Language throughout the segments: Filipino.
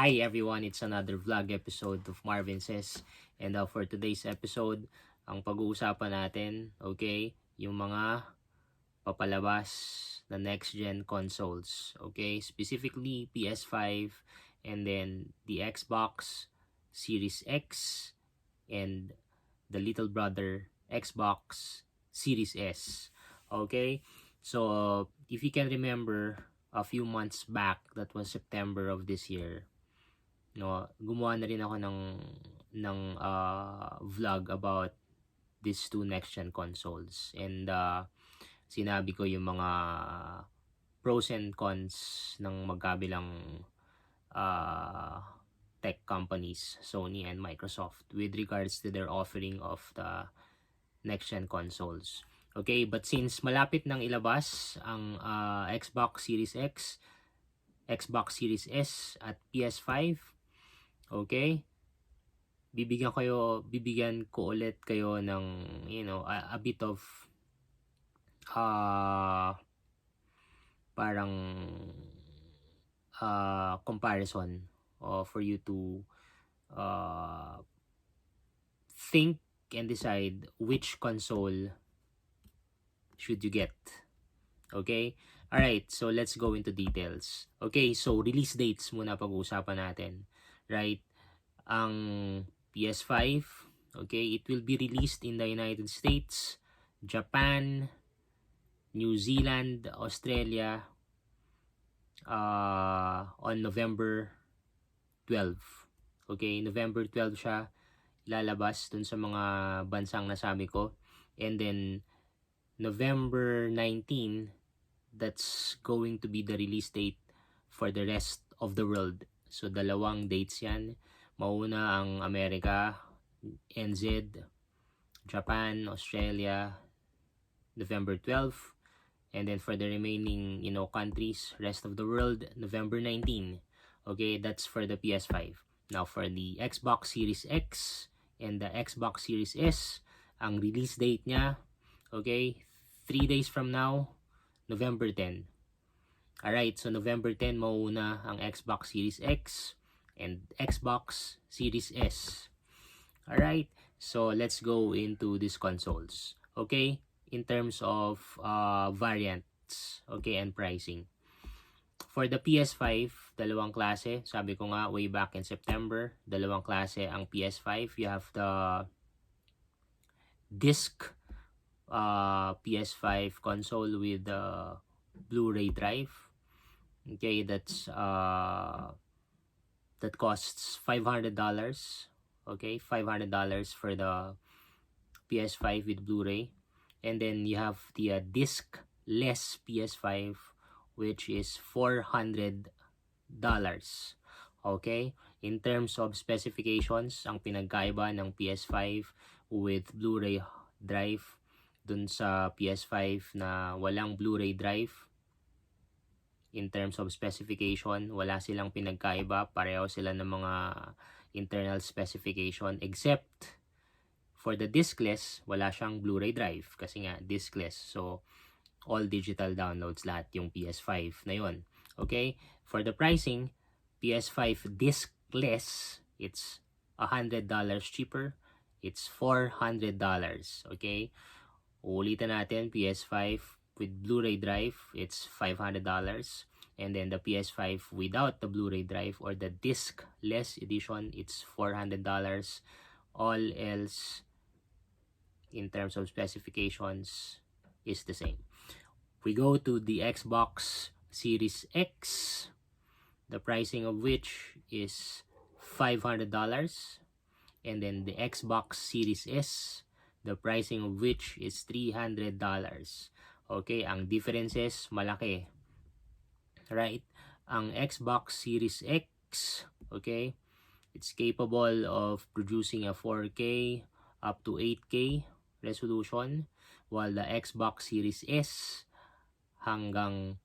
Hi everyone, it's another vlog episode of Marvin Says. And for today's episode, ang pag-uusapan natin, okay, yung mga papalabas na next gen consoles, okay? Specifically PS5 and then the Xbox Series X and the little brother Xbox Series S. Okay? So, if you can remember a few months back, that was September of this year, no, gumawa na rin ako ng vlog about these two next gen consoles, and sinabi ko yung mga pros and cons ng magkabilang uh, tech companies, Sony and Microsoft, with regards to their offering of the next gen consoles. Okay, but since malapit nang ilabas ang Xbox Series X, Xbox Series S at PS5, okay, bibigyan ko ulit kayo ng a bit of uh, parang comparison, for you to uh, think and decide which console should you get. Okay? Alright, so let's go into details. Okay, so release dates muna pag-uusapan natin. Right? Ang PS5, okay, it will be released in the United States, Japan, New Zealand, Australia, on November 12. Okay, November 12 siya lalabas dun sa mga bansang nasabi ko. And then November 19, that's going to be the release date for the rest of the world. So dalawang dates yan. Mauna ang Amerika, NZ, Japan, Australia, November 12. And then for the remaining, countries, rest of the world, November 19. Okay, that's for the PS5. Now for the Xbox Series X and the Xbox Series S, ang release date niya, okay, 3 days from now, November 10. Alright, so November 10 mauna ang Xbox Series X and Xbox Series S. Alright, so let's go into these consoles. Okay, in terms of variants, okay, and pricing. For the PS5, dalawang klase. Sabi ko nga way back in September, dalawang klase ang PS5. You have the disc PS5 console with the Blu-ray drive. Okay, that costs $500. Okay, $500 for the PS5 with Blu-ray. And then you have the disc-less PS5, which is $400. Okay? In terms of specifications, ang pinagkaiba ng PS5 with Blu-ray drive dun sa PS5 na walang Blu-ray drive, in terms of specification, wala silang pinagkaiba. Pareho sila ng mga internal specification, except for the discless, wala siyang Blu-ray drive kasi nga discless. So, all digital downloads lahat yung PS5 na yun. Okay? For the pricing, PS5 discless, it's $100 cheaper. It's $400. Okay? Uulitin natin, PS5 with Blu-ray drive, it's $500. And then the PS5 without the Blu-ray drive or the disc-less edition, it's $400. All else, in terms of specifications, is the same. We go to the Xbox Series X, the pricing of which is $500. And then the Xbox Series S, the pricing of which is $300. Okay, ang differences malaki. Right? Ang Xbox Series X, okay, it's capable of producing a 4K up to 8K resolution, while the Xbox Series S hanggang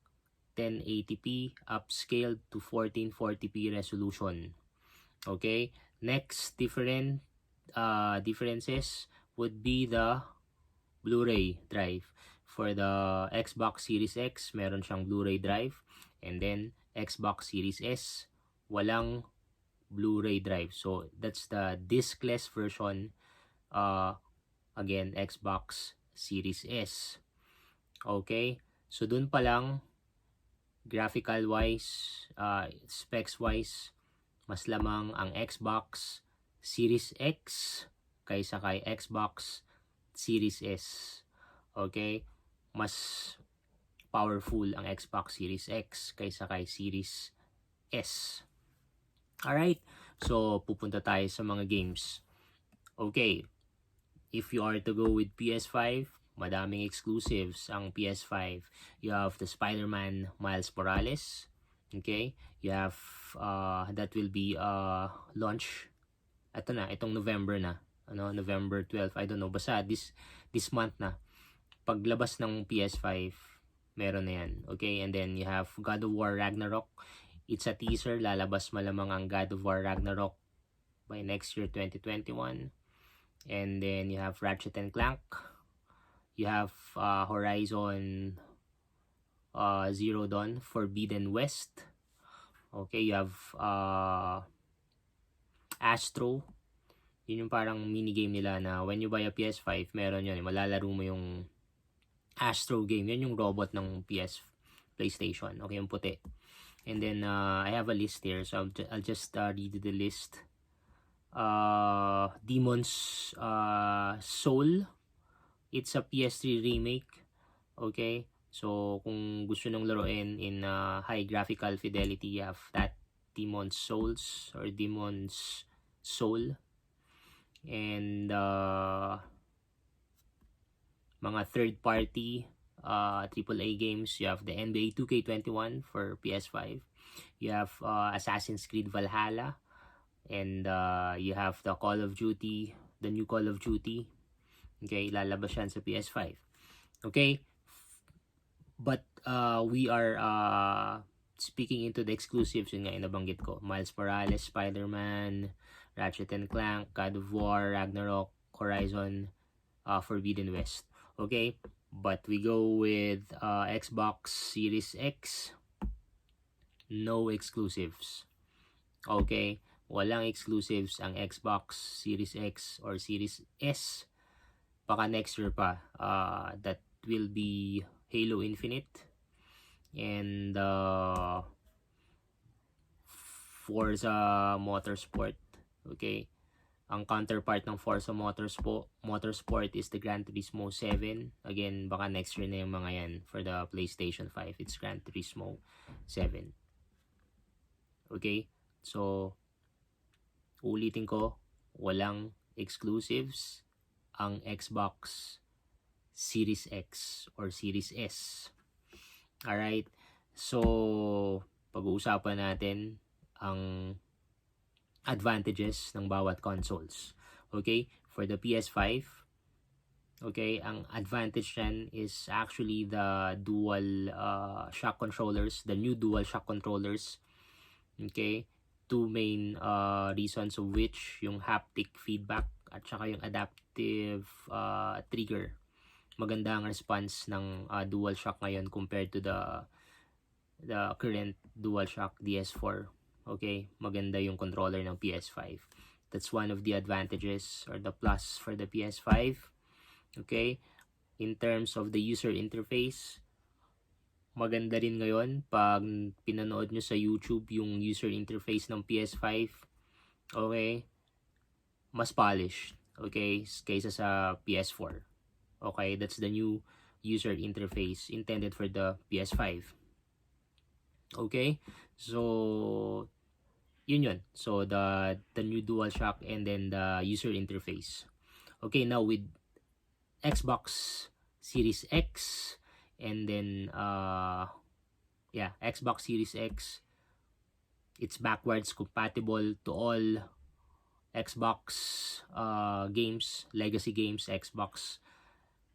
1080p upscaled to 1440p resolution. Okay, next differences would be the Blu-ray drive. For the Xbox Series X, meron siyang Blu-ray drive, and then Xbox Series S, walang Blu-ray drive. So that's the discless version, again, Xbox Series S. Okay? So dun pa lang, graphical wise, specs wise, mas lamang ang Xbox Series X kaysa kay Xbox Series S. Okay? Mas powerful ang Xbox Series X kaysa kay Series S. Alright? So, pupunta tayo sa mga games. Okay. If you are to go with PS5, madaming exclusives ang PS5. You have the Spider-Man Miles Morales. Okay? You have, that will be launch. Ito na, itong November na. November 12, I don't know. Basta this month na. Paglabas ng PS5, meron na yan. Okay? And then you have God of War Ragnarok. It's a teaser. Lalabas malamang ang God of War Ragnarok by next year, 2021. And then you have Ratchet and Clank. You have Horizon Zero Dawn, Forbidden West. Okay, you have Astro. Yun yung parang minigame nila na when you buy a PS5, meron yun. Malalaro mo yung Astro game. Yun yung robot ng PlayStation. Okay, yung puti. And then I have a list here, so I'll just read the list. Demon's Soul. It's a PS3 remake. Okay, so kung gusto nang laruin in high graphical fidelity, you have that Demon's Souls or Demon's Soul. And mga third party AAA games, you have the NBA 2K21 for PS5. You have Assassin's Creed Valhalla. And you have the Call of Duty, the new Call of Duty. Okay, lalabas yan sa PS5. Okay? But we are speaking into the exclusives, yun nga inabanggit ko. Miles Morales, Spider-Man, Ratchet and Clank, God of War, Ragnarok, Horizon, Forbidden West. Okay? But we go with Xbox Series X. No exclusives. Okay? Walang exclusives ang Xbox Series X or Series S. Baka next year pa. That will be Halo Infinite and Forza Motorsport. Okay. Ang counterpart ng Forza Motorsport is the Gran Turismo 7. Again, baka next year na yung mga yan for the PlayStation 5. It's Gran Turismo 7. Okay. So, ulitin ko, walang exclusives ang Xbox Series X or Series S. Alright? So, pag-uusapan natin ang advantages ng bawat consoles. Okay? For the PS5, okay, ang advantage yan is actually the dual shock controllers, the new dual shock controllers. Okay? Two main reasons of which yung haptic feedback at saka yung adaptive trigger. Maganda ang response ng DualShock ngayon compared to the current DualShock DS4. Okay, maganda yung controller ng PS5. That's one of the advantages or the plus for the PS5. Okay, in terms of the user interface, maganda rin ngayon pag pinanood nyo sa YouTube yung user interface ng PS5. Okay? Mas polished. Okay? Kaysa sa PS4. Okay? That's the new user interface intended for the PS5. Okay? So, yun. So, the new DualShock and then the user interface. Okay, now with Xbox Series X, and then Xbox Series X, it's backwards compatible to all Xbox games, legacy games, Xbox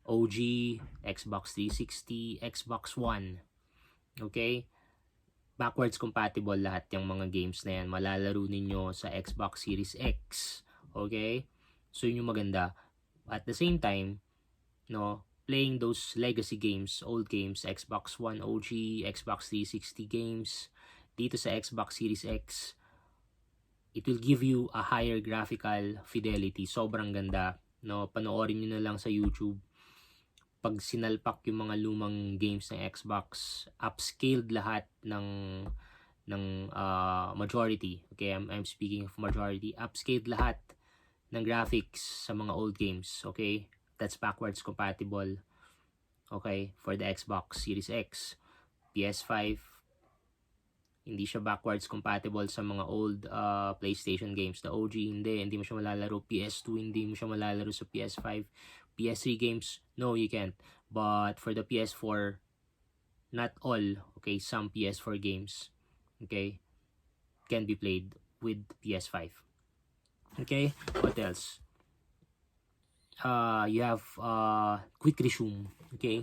OG, Xbox 360, Xbox One. Okay? Backwards compatible lahat yung mga games na yan. Malalaro ninyo sa Xbox Series X. Okay? So yun yung maganda. At the same time, no, playing those legacy games, old games, Xbox One OG, Xbox 360 games, dito sa Xbox Series X, it will give you a higher graphical fidelity. Sobrang ganda, no? Panoorin niyo na lang sa YouTube. Pag sinalpak yung mga lumang games ng Xbox, upscaled lahat ng majority. Okay, I'm speaking of majority. Upscaled lahat ng graphics sa mga old games. Okay, that's backwards compatible. Okay, for the Xbox Series X. PS5, hindi siya backwards compatible sa mga old PlayStation games. The OG, hindi mo siya malalaro. PS2, hindi mo siya malalaro sa PS5. PS3 games, no, you can't. But for the PS4, not all, okay, some PS4 games, okay, can be played with PS5. Okay, what else? You have quick resume, okay?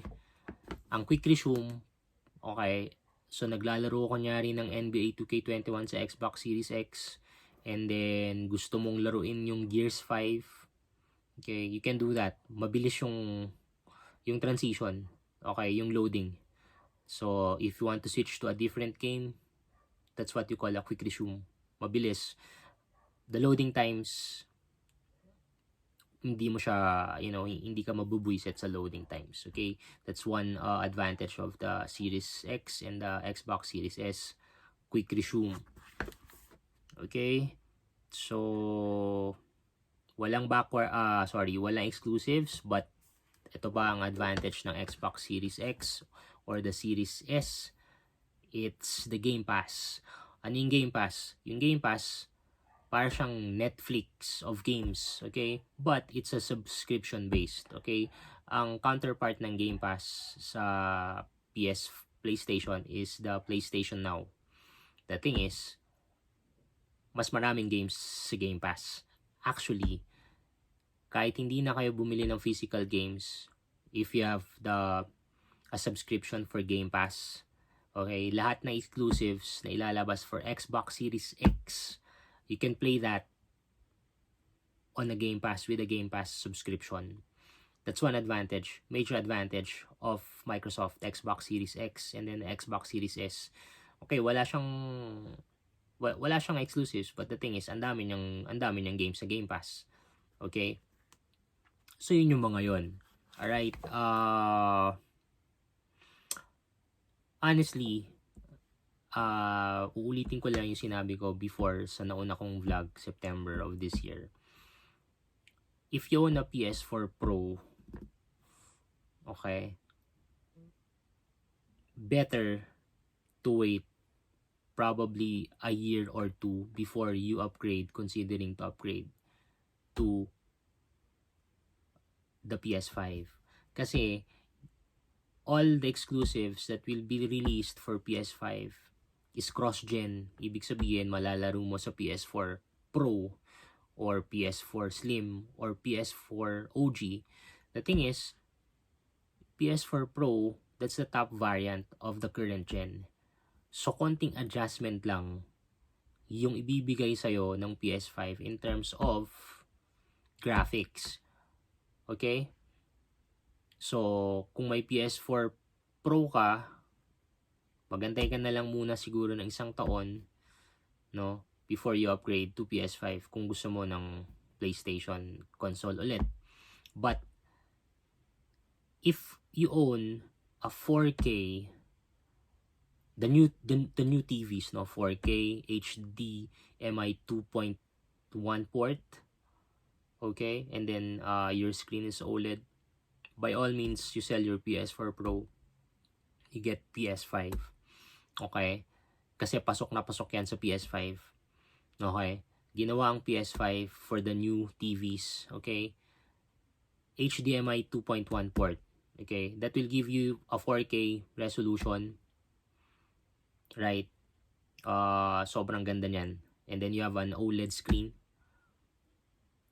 Ang quick resume, okay, so naglalaro ko kunyari ng NBA 2K21 sa Xbox Series X, and then gusto mong laruin yung Gears 5, okay, you can do that. Mabilis yung transition, okay, yung loading. So if you want to switch to a different game, that's what you call a quick resume. Mabilis. The loading times, hindi mo siya, hindi ka mabubuisit sa loading times. Okay? That's one advantage of the Series X and the Xbox Series S. Quick resume. Okay? So, walang walang exclusives, but ito ba ang advantage ng Xbox Series X or the Series S? It's the Game Pass. Ano yung Game Pass? Yung Game Pass, para siyang Netflix of games, okay? But it's a subscription based, okay? Ang counterpart ng Game Pass sa PlayStation is the PlayStation Now. The thing is, mas maraming games sa Game Pass. Actually, kahit hindi na kayo bumili ng physical games, if you have a subscription for Game Pass, okay, lahat na exclusives na ilalabas for Xbox Series X, you can play that on a Game Pass with a Game Pass subscription. That's one advantage, major advantage of Microsoft Xbox Series X and then Xbox Series S. Okay, wala siyang exclusives, but the thing is, ang dami niyang games sa Game Pass. Okay? So yun yung mga yon. Alright, honestly, uulitin ko lang yung sinabi ko before sa nauna kong vlog, September of this year. If you own a PS4 Pro, okay, better to wait probably a year or two before you considering to upgrade to the PS5. Kasi all the exclusives that will be released for PS5 is cross-gen. Ibig sabihin, malalaro mo sa PS4 Pro or PS4 Slim or PS4 OG. The thing is, PS4 Pro, that's the top variant of the current gen. So, konting adjustment lang yung ibibigay sa'yo ng PS5 in terms of graphics. Okay? So, kung may PS4 Pro ka, magantay ka na lang muna siguro ng isang taon, no, before you upgrade to PS5 kung gusto mo ng PlayStation console ulit. But if you own a 4K, the new TVs, no, 4K HDMI 2.1 port, okay, and then your screen is OLED, by all means, you sell your PS4 Pro, you get PS5. Okay? Kasi pasok na pasok yan sa PS5. Okay? Ginawa ang PS5 for the new TVs. Okay? HDMI 2.1 port. Okay? That will give you a 4K resolution. Right? Sobrang ganda niyan. And then you have an OLED screen.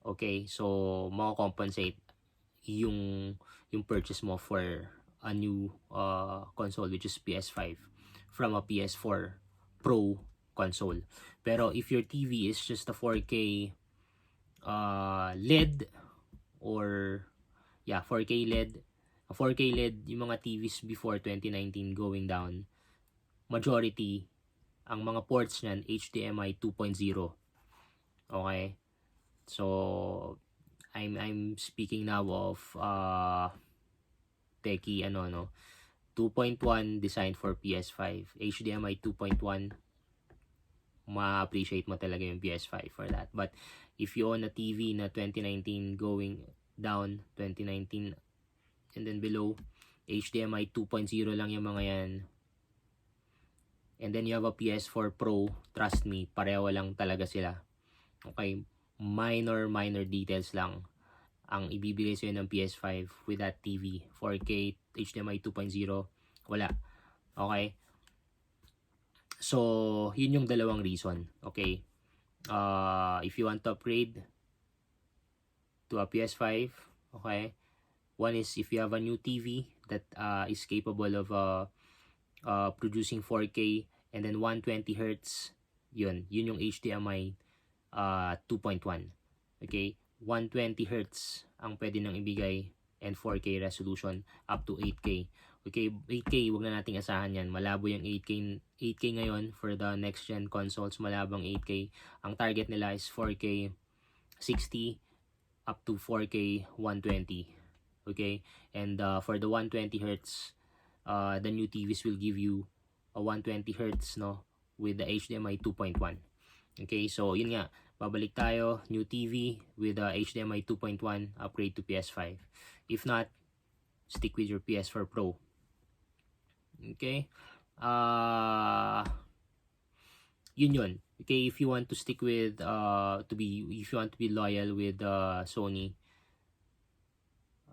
Okay? So, makakompensate yung purchase mo for a new console, which is PS5 from a PS4 Pro console. Pero if your TV is just a 4K LED or 4K LED, 4K LED, yung mga TVs before 2019 going down, majority ang mga ports niyan HDMI 2.0. Okay? So I'm speaking now of techie 2.1 designed for PS5. HDMI 2.1, ma-appreciate mo talaga yung PS5 for that. But if you own a TV na 2019 going down, 2019 and then below, HDMI 2.0 lang yung mga yan. And then you have a PS4 Pro, trust me, pareho lang talaga sila. Okay, minor details lang ang ibibigay sa'yo ng PS5 with that TV. 4K, HDMI 2.0, wala. Okay? So, yun yung dalawang reason. Okay? If you want to upgrade to a PS5, okay? One is if you have a new TV that is capable of producing 4K and then 120 Hz, yun yung HDMI 2.1. Okay? 120 Hz ang pwede nang ibigay and 4K resolution up to 8K. Okay, 8K, wag na nating asahan yan. Malabo yung 8K ngayon for the next gen consoles, malabang 8K. Ang target nila is 4K 60 up to 4K 120. Okay? And for the 120 Hz, the new TVs will give you a 120 Hz with the HDMI 2.1. Okay, so yun nga, babalik tayo, new TV with HDMI 2.1, upgrade to PS5. If not, stick with your PS4 Pro. Okay? Yun. Okay, if you want to stick with if you want to be loyal with Sony,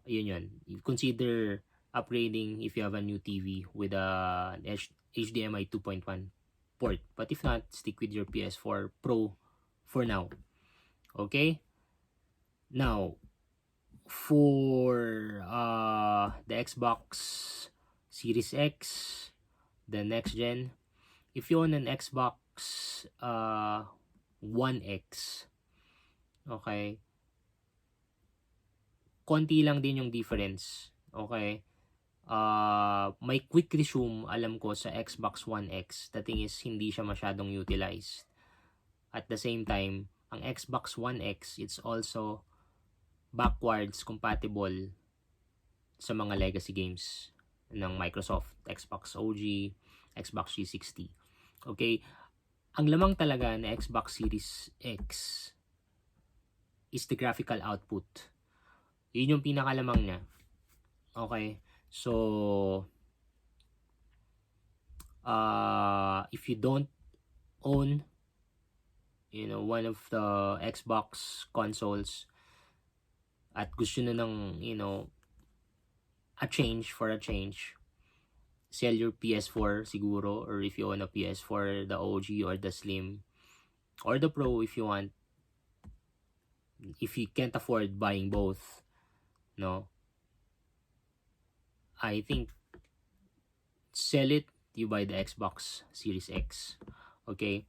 yun. Consider upgrading if you have a new TV with a HDMI 2.1 port. But if not, stick with your PS4 Pro for now. Okay? Now, for the Xbox Series X, the next gen, if you own an Xbox One X, okay, konti lang din yung difference. Okay? May quick resume alam ko sa Xbox One X. The thing is, hindi siya masyadong utilized. At the same time, ang Xbox One X, it's also backwards compatible sa mga legacy games ng Microsoft, Xbox OG, Xbox 360. Okay? Ang lamang talaga na Xbox Series X is the graphical output. Yun yung pinakalamang niya. Okay? So, if you don't own one of the Xbox consoles at gusto na ng a change, sell your PS4 siguro, or if you own a PS4, the OG or the Slim or the Pro if you want, if you can't afford buying both, I think sell it, you buy the Xbox Series X. Okay?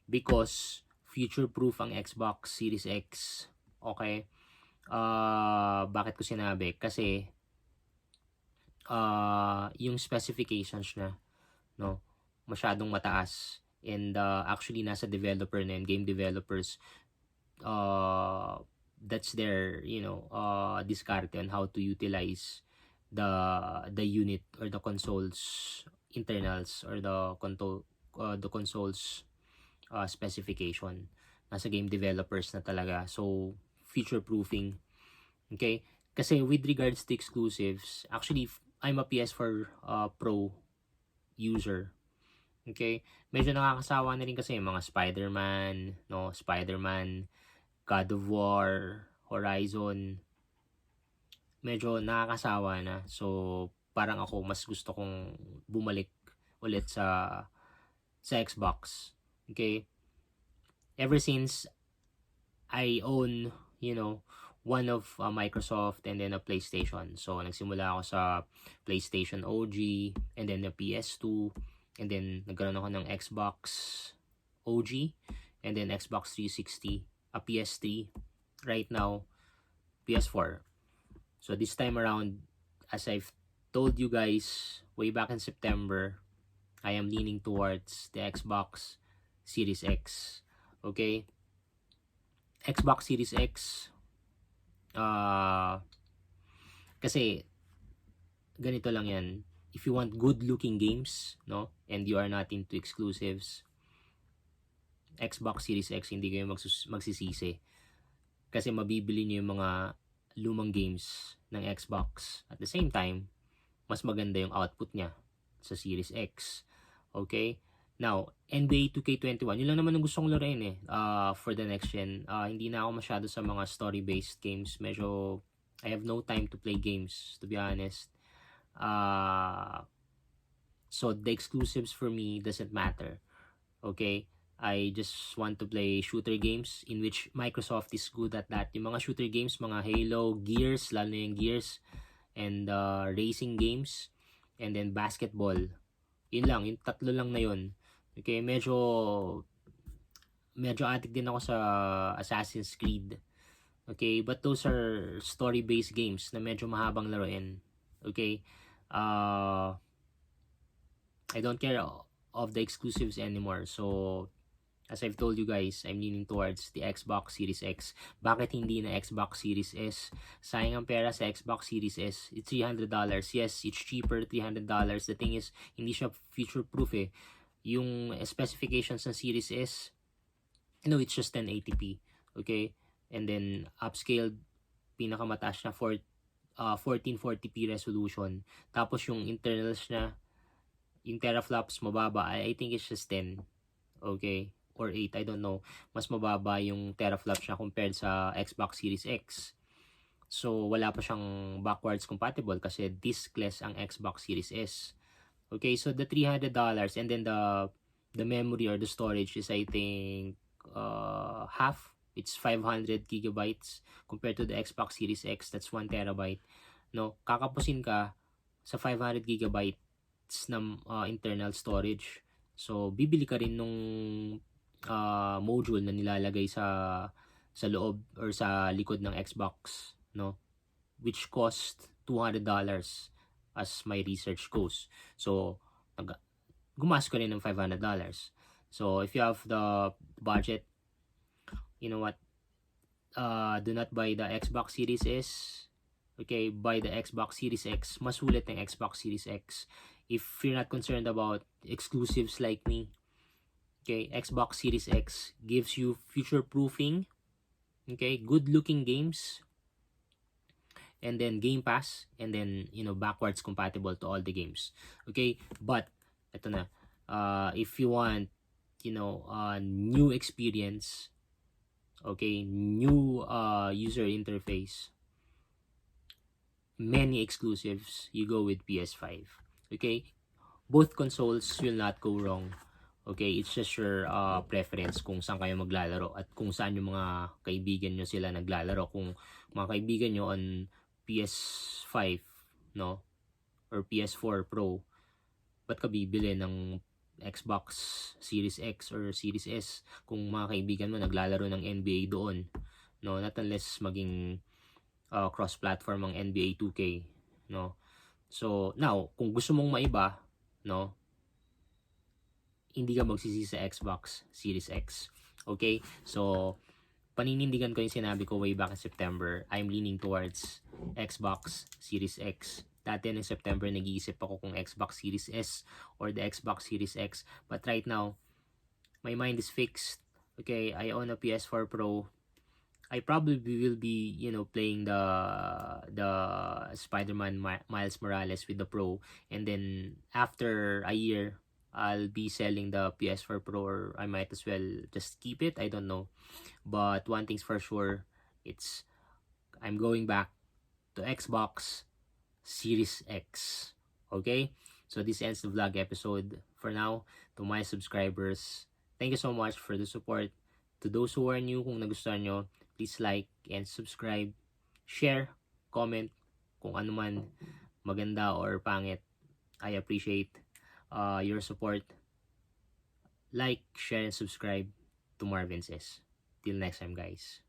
Because future-proof ang Xbox Series X. Okay? Bakit ko sinabi? Kasi yung specifications na masyadong mataas, and actually nasa developer na yun, game developers, that's their discarte on how to utilize the unit or the console's internals or the console's specification. Nasa game developers na talaga. So, future proofing. Okay? Kasi with regards to exclusives, actually, I'm a PS4 Pro user. Okay? Medyo nakakasawa na rin kasi yung mga Spider-Man, God of War, Horizon. Medyo nakakasawa na. So, parang ako, mas gusto kong bumalik ulit sa Xbox. Okay? Ever since I own, one of Microsoft and then a PlayStation. So, nagsimula ako sa PlayStation OG and then the PS2 and then nagkaroon ako ng Xbox OG and then Xbox 360, a PS3, right now, PS4. So, this time around, as I've told you guys way back in September, I am leaning towards the Xbox Series X. Okay? Xbox Series X, kasi ganito lang yan. If you want good looking games, no, and you are not into exclusives, Xbox Series X hindi kayo magsisisi. Kasi mabibili niyo yung mga lumang games ng Xbox. At the same time, mas maganda yung output niya sa Series X. Okay? Now, NBA 2K21, yun lang naman ang gusto kong laruin eh, for the next gen. Hindi na ako masyado sa mga story-based games. Medyo, I have no time to play games, to be honest. So, the exclusives for me doesn't matter. Okay? I just want to play shooter games in which Microsoft is good at that. Yung mga shooter games, mga Halo, Gears, lalo na yung Gears, and racing games, and then basketball. Yun lang, yung tatlo lang na yun. Okay, medyo addict din ako sa Assassin's Creed. Okay, but those are story-based games na medyo mahabang laruin. Okay, I don't care of the exclusives anymore. So, as I've told you guys, I'm leaning towards the Xbox Series X. Bakit hindi na Xbox Series S? Sayang ang pera sa Xbox Series S. It's $300. Yes, it's cheaper, $300. The thing is, hindi siya future-proof eh. Yung specifications ng Series S, it's just 1080p. Okay? And then, upscaled, pinakamataas na 1440p resolution. Tapos yung internals na, yung teraflops mababa, I think it's just 10. Okay? Or 8, I don't know. Mas mababa yung teraflops niya compared sa Xbox Series X. So, wala pa siyang backwards compatible kasi diskless ang Xbox Series S. Okay, so the $300 and then the memory or the storage is I think half. It's 500 gigabytes compared to the Xbox Series X, that's 1 terabyte. No, kakapusin ka sa 500 gigabytes ng internal storage. So, bibili ka rin nung module na nilalagay sa loob or sa likod ng Xbox, no, which cost $200 as my research goes. So gumas ko rin ng $500. So if you have the budget, you know what, do not buy the Xbox Series S. Okay, buy the Xbox Series X. Mas sulit ng Xbox Series X if you're not concerned about exclusives like me. Okay, Xbox Series X gives you future-proofing, okay, good-looking games, and then Game Pass, and then, backwards compatible to all the games. Okay, but, ito na, if you want, new experience, okay, new user interface, many exclusives, you go with PS5. Okay, both consoles will not go wrong. Okay, it's just your preference kung saan kayo maglalaro at kung saan yung mga kaibigan nyo sila naglalaro. Kung mga kaibigan nyo on PS5, no, or PS4 Pro, ba't ka bibili ng Xbox Series X or Series S kung mga kaibigan mo naglalaro ng NBA doon? No, not unless maging cross-platform ang NBA 2K, no. So, now, kung gusto mong maiba, no, hindi ka magsisi sa Xbox Series X. Okay? So, paninindigan ko yung sinabi ko way back in September. I'm leaning towards Xbox Series X. Dati ng September, nag-iisip ako kung Xbox Series S or the Xbox Series X. But right now, my mind is fixed. Okay, I own a PS4 Pro. I probably will be, playing the Spider-Man Miles Morales with the Pro. And then, after a year, I'll be selling the PS4 Pro, or I might as well just keep it. I don't know. But one thing's for sure, I'm going back to Xbox Series X. Okay? So this ends the vlog episode. For now, to my subscribers, thank you so much for the support. To those who are new, kung nagustuhan nyo, please like and subscribe. Share, comment, kung ano man, maganda or pangit. I appreciate your support. Like, share, and subscribe to Marvin Says. Till next time, guys.